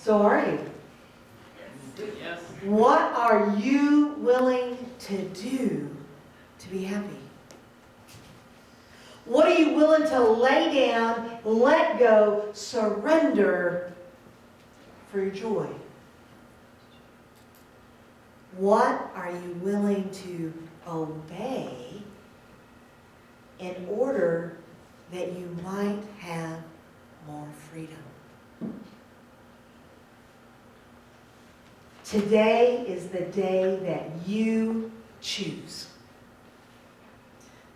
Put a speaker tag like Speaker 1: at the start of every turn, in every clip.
Speaker 1: So are you?
Speaker 2: Yes.
Speaker 1: What are you willing to do to be happy? What are you willing to lay down, let go, surrender for your joy? What are you willing to obey in order that you might have more freedom? Today is the day that you choose.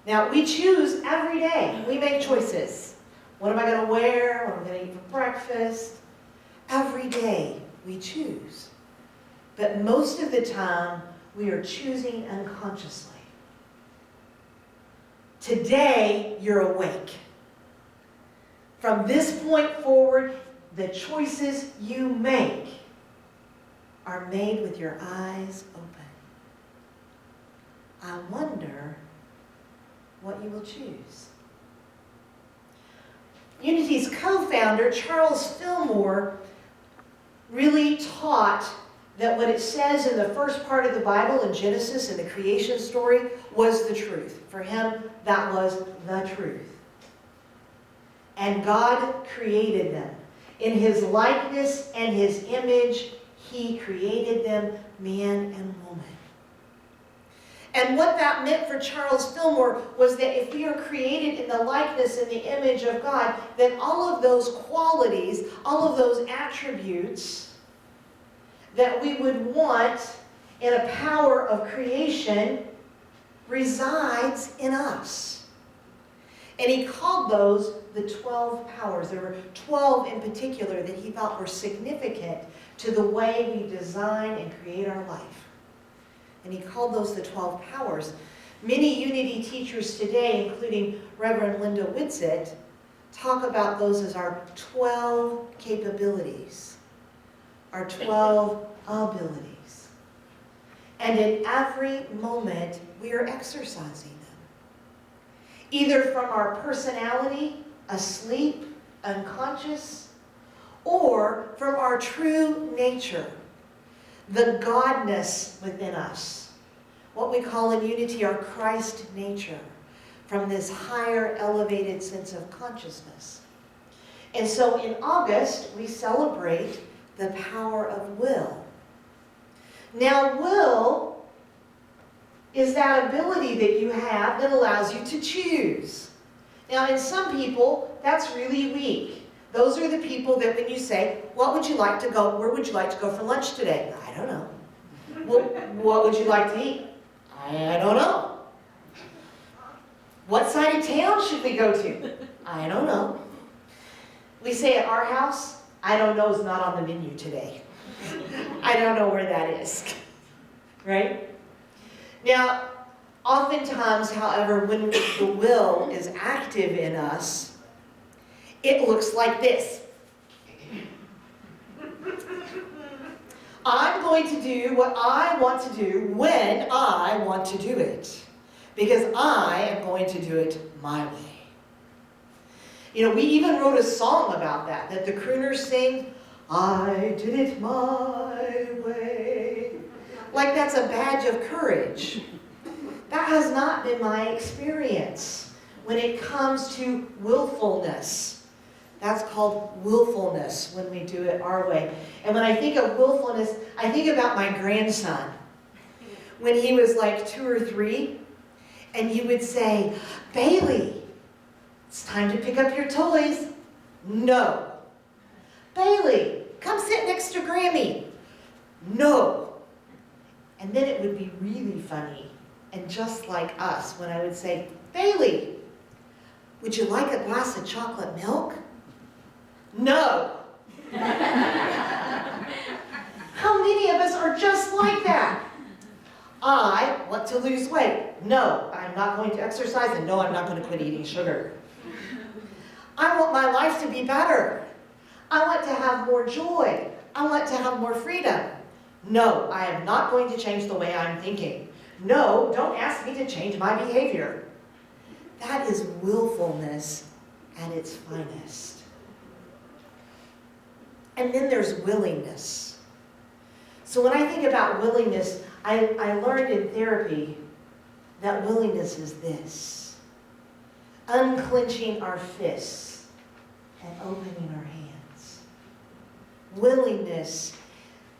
Speaker 1: Now, we choose every day. We make choices. What am I going to wear? What am I going to eat for breakfast? Every day we choose. But most of the time, we are choosing unconsciously. Today, you're awake. From this point forward, the choices you make are made with your eyes open. I wonder what you will choose. Unity's co-founder, Charles Fillmore, really taught that what it says in the first part of the Bible in Genesis, in the creation story, was the truth. For him, that was the truth. And God created them. In his likeness and his image, he created them, man and woman. And what that meant for Charles Fillmore was that if we are created in the likeness and the image of God, then all of those qualities, all of those attributes that we would want in a power of creation resides in us. And he called those the 12 powers. There were 12 in particular that he thought were significant to the way we design and create our life. And he called those the 12 powers. Many Unity teachers today, including Reverend Linda Whitsitt, talk about those as our 12 capabilities, our 12 abilities. And in every moment, we are exercising them. Either from our personality, asleep, unconscious, or from our true nature, the Godness within us, what we call in Unity our Christ nature, from this higher elevated sense of consciousness. And so in August, we celebrate the power of will. Now, will is that ability that you have that allows you to choose. Now, in some people, that's really weak. Those are the people that when you say, where would you like to go for lunch today? I don't know. Well, what would you like to eat? I don't know. What side of town should we go to? I don't know. We say at our house, I don't know is not on the menu today. I don't know where that is. Right? Now, oftentimes, however, when the will is active in us, it looks like this. I'm going to do what I want to do when I want to do it, because I am going to do it my way. You know, we even wrote a song about that the crooners sing, I did it my way. Like that's a badge of courage. That has not been my experience when it comes to willfulness. That's called willfulness when we do it our way. And when I think of willfulness, I think about my grandson. When he was like 2 or 3, and you would say, Bailey, it's time to pick up your toys. No. Bailey, come sit next to Grammy. No. And then it would be really funny and just like us when I would say, Bailey, would you like a glass of chocolate milk? No. How many of us are just like that? I want to lose weight. No, I'm not going to exercise, and no, I'm not going to quit eating sugar. I want my life to be better. I want to have more joy. I want to have more freedom. No, I am not going to change the way I'm thinking. No, don't ask me to change my behavior. That is willfulness at its finest. And then there's willingness. So when I think about willingness, I learned in therapy that willingness is this: unclenching our fists and opening our hands. Willingness,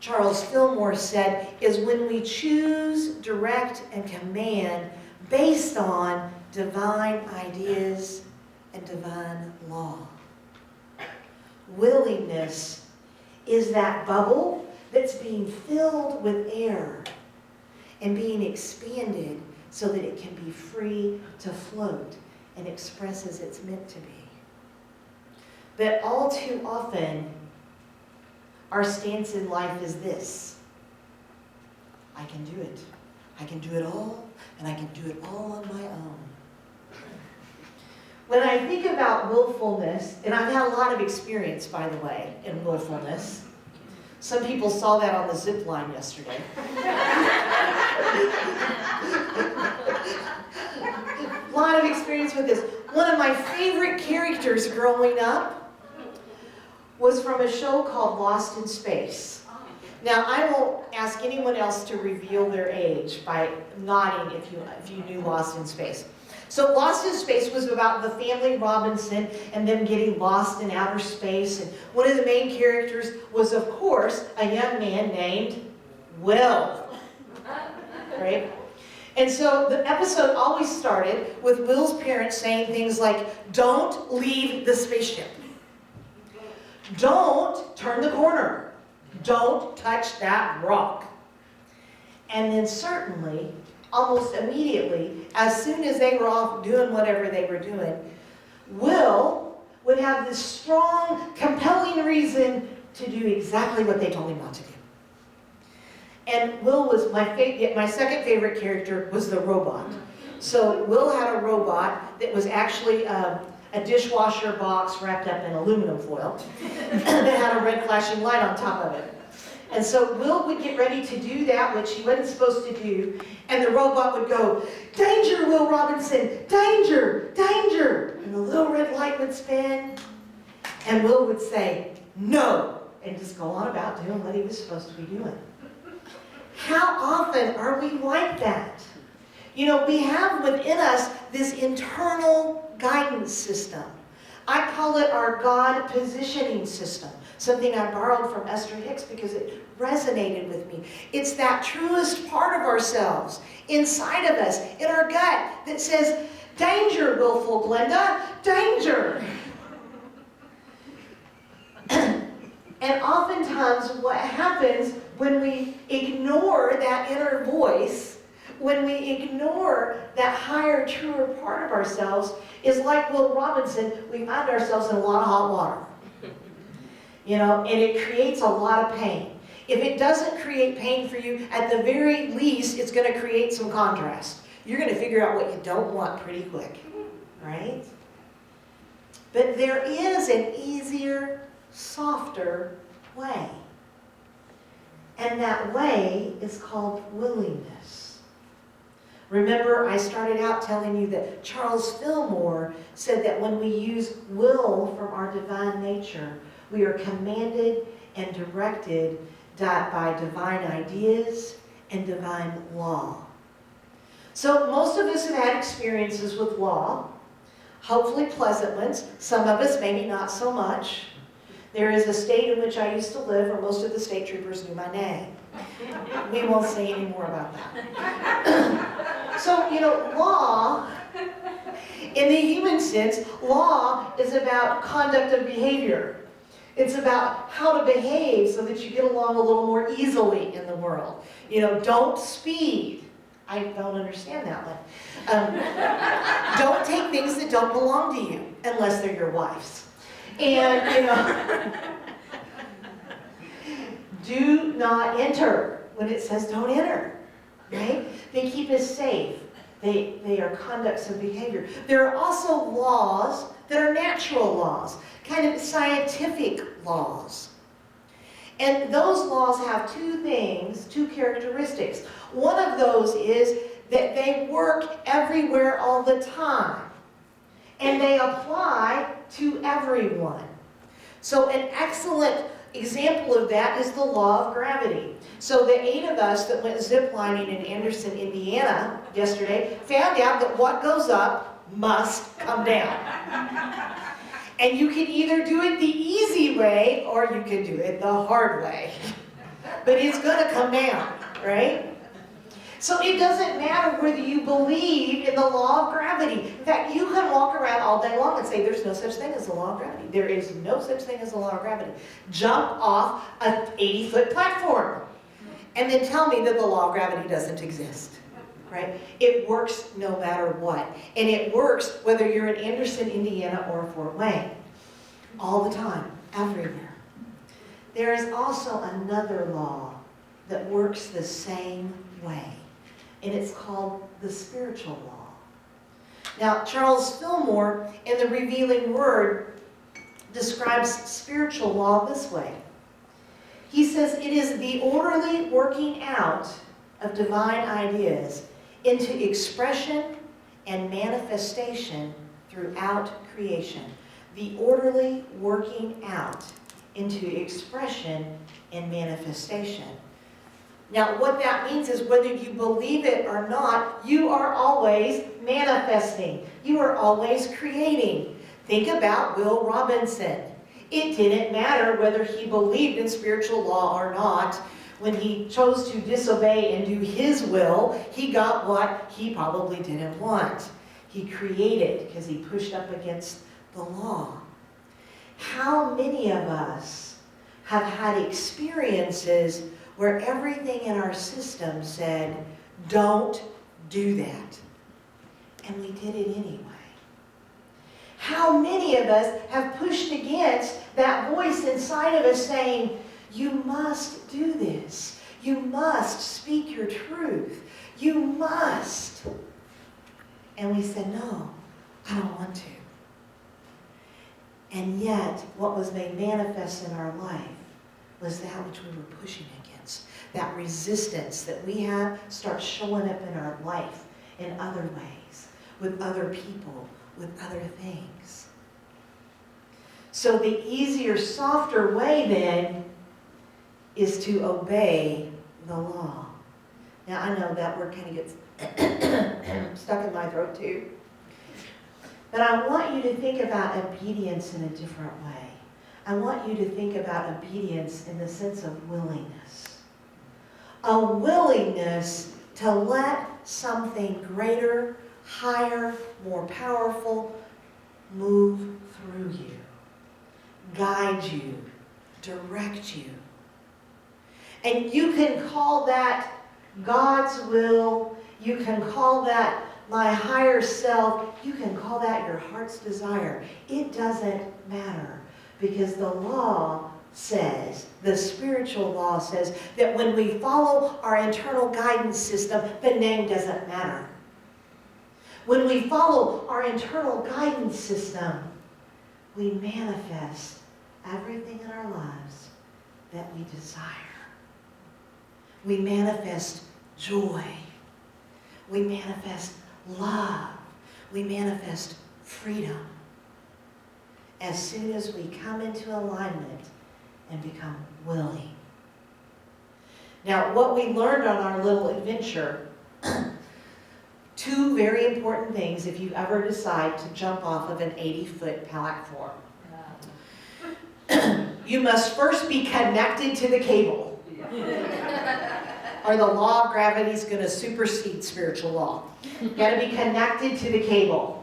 Speaker 1: Charles Fillmore said, is when we choose, direct, and command based on divine ideas and divine law. Willingness is that bubble that's being filled with air and being expanded so that it can be free to float and express as it's meant to be. But all too often, our stance in life is this: I can do it. I can do it all, and I can do it all on my own. When I think about willfulness, and I've had a lot of experience, by the way, in willfulness. Some people saw that on the zip line yesterday. A lot of experience with this. One of my favorite characters growing up was from a show called Lost in Space. Now, I won't ask anyone else to reveal their age by nodding if you knew Lost in Space. So Lost in Space was about the family Robinson and them getting lost in outer space. And one of the main characters was, of course, a young man named Will. Right? And so the episode always started with Will's parents saying things like, "Don't leave the spaceship. Don't turn the corner. Don't touch that rock." And then certainly, almost immediately, as soon as they were off doing whatever they were doing, Will would have this strong, compelling reason to do exactly what they told him not to do. And Will was my second favorite character was the robot. So Will had a robot that was actually a dishwasher box wrapped up in aluminum foil that had a red flashing light on top of it. And so Will would get ready to do that, which he wasn't supposed to do, and the robot would go, "Danger, Will Robinson! Danger! Danger!" And the little red light would spin, and Will would say, "No!" and just go on about doing what he was supposed to be doing. How often are we like that? You know, we have within us this internal guidance system. I call it our God positioning system. Something I borrowed from Esther Hicks because it resonated with me. It's that truest part of ourselves, inside of us, in our gut, that says, "Danger, Willful Glenda, danger!" And oftentimes what happens when we ignore that inner voice, when we ignore that higher, truer part of ourselves, is like Will Robinson, we find ourselves in a lot of hot water. You know, and it creates a lot of pain. If it doesn't create pain for you, at the very least, it's going to create some contrast. You're going to figure out what you don't want pretty quick, right? But there is an easier, softer way. And that way is called willingness. Remember, I started out telling you that Charles Fillmore said that when we use will from our divine nature, we are commanded and directed by divine ideas and divine law. So most of us have had experiences with law, hopefully pleasant ones. Some of us maybe not so much. There is a state in which I used to live where most of the state troopers knew my name. We won't say any more about that. So, you know, law, in the human sense, law is about conduct of behavior. It's about how to behave so that you get along a little more easily in the world. You know, don't speed. I don't understand that one. Don't take things that don't belong to you, unless they're your wife's. And, you know, do not enter when it says don't enter, right? They keep us safe. They are conducts of behavior. There are also laws that are natural laws, kind of scientific laws. And those laws have two characteristics. One of those is that they work everywhere all the time. And they apply to everyone. So an excellent example of that is the law of gravity. So the 8 of us that went ziplining in Anderson, Indiana yesterday found out that what goes up must come down. And you can either do it the easy way or you can do it the hard way. But it's going to come down, right? So it doesn't matter whether you believe in the law of gravity. In fact, you can walk around all day long and say there's no such thing as the law of gravity. There is no such thing as the law of gravity. Jump off an 80-foot platform and then tell me that the law of gravity doesn't exist, right? It works no matter what. And it works whether you're in Anderson, Indiana or Fort Wayne. All the time, everywhere. There is also another law that works the same way. And it's called the spiritual law. Now, Charles Fillmore, in the Revealing Word, describes spiritual law this way. He says it is the orderly working out of divine ideas into expression and manifestation throughout creation. The orderly working out into expression and manifestation. Now, what that means is whether you believe it or not, you are always manifesting. You are always creating. Think about Will Robinson. It didn't matter whether he believed in spiritual law or not. When he chose to disobey and do his will, he got what he probably didn't want. He created because he pushed up against the law. How many of us have had experiences where everything in our system said, don't do that. And we did it anyway. How many of us have pushed against that voice inside of us saying, you must do this. You must speak your truth. You must. And we said, no, I don't want to. And yet, what was made manifest in our life was that which we were pushing against. That resistance that we have starts showing up in our life in other ways, with other people, with other things. So the easier, softer way then is to obey the law. Now I know that word kind of gets stuck in my throat too. But I want you to think about obedience in a different way. I want you to think about obedience in the sense of willingness. A willingness to let something greater, higher, more powerful move through you, guide you, direct you. And you can call that God's will. You can call that my higher self. You can call that your heart's desire. It doesn't matter. Because the law says, the spiritual law says, that when we follow our internal guidance system, the name doesn't matter. When we follow our internal guidance system, we manifest everything in our lives that we desire. We manifest joy. We manifest love. We manifest freedom. As soon as we come into alignment and become willing. Now, what we learned on our little adventure, 2 very important things if you ever decide to jump off of an 80-foot platform. You must first be connected to the cable. Or the law of gravity is going to supersede spiritual law. You got to be connected to the cable.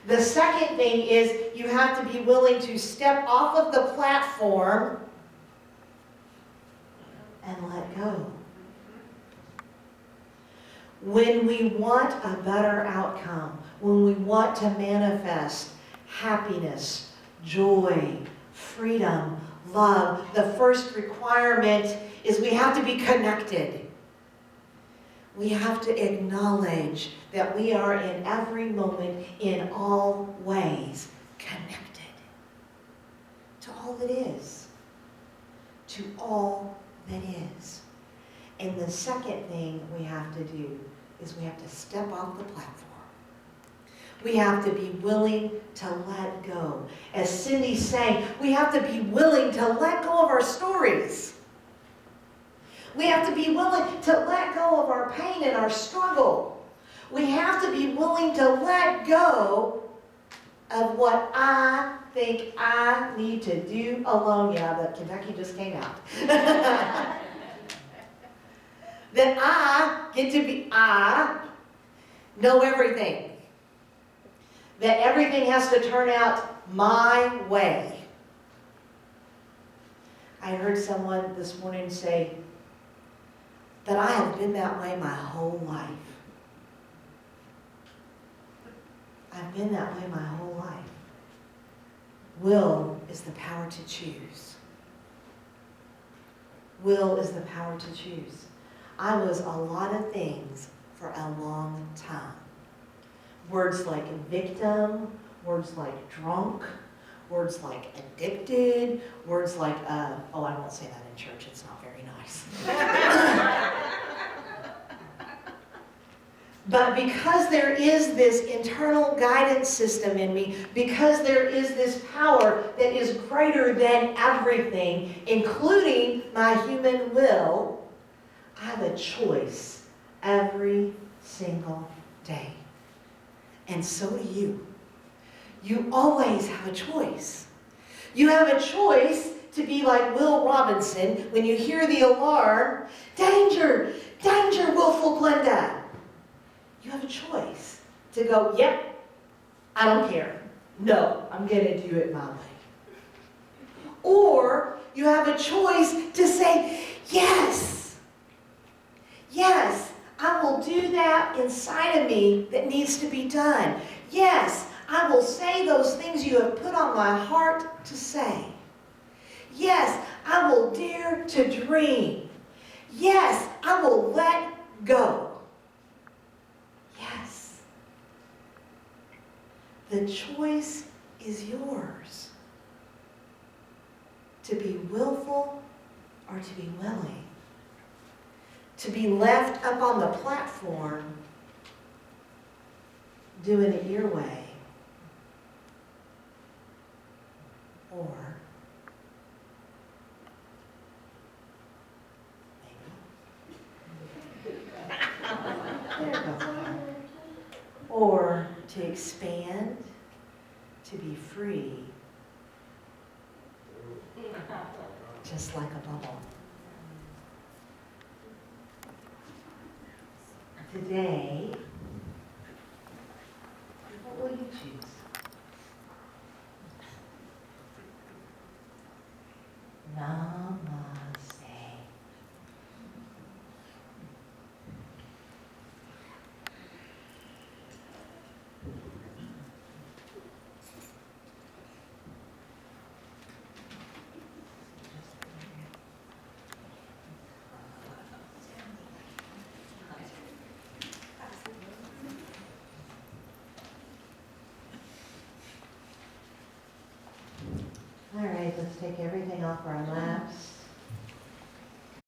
Speaker 1: The second thing is you have to be willing to step off of the platform and let go. When we want a better outcome, when we want to manifest happiness, joy, freedom, love, the first requirement is we have to be connected. We have to acknowledge that we are in every moment, in all ways, connected to all that is. To all that is. And the second thing we have to do is we have to step off the platform. We have to be willing to let go. As Cindy sang, we have to be willing to let go of our stories. We have to be willing to let go of our pain and our struggle. We have to be willing to let go of what I think I need to do alone. Yeah, the Kentucky just came out. That I get to be, I know everything. That everything has to turn out my way. I heard someone this morning say that I have been that way my whole life. I've been that way my whole life. Will is the power to choose. Will is the power to choose. I was a lot of things for a long time. Words like victim, words like drunk, words like addicted, words like, oh, I won't say that in church, it's not very nice. But because there is this internal guidance system in me, because there is this power that is greater than everything, including my human will, I have a choice every single day. And so do you. You always have a choice. You have a choice to be like Will Robinson when you hear the alarm, danger, danger, Willful Glenda. You have a choice to go, yep, I don't care. No, I'm going to do it my way. Or you have a choice to say, yes, yes, I will do that inside of me that needs to be done. Yes, I will say those things you have put on my heart to say. Yes, I will dare to dream. Yes, I will let go. Yes. The choice is yours. To be willful or to be willing. To be left up on the platform doing it your way. Or there you go. Or to expand, to be free, just like a bubble. Today, what will you choose? Namaste. All right, let's take everything off our laps.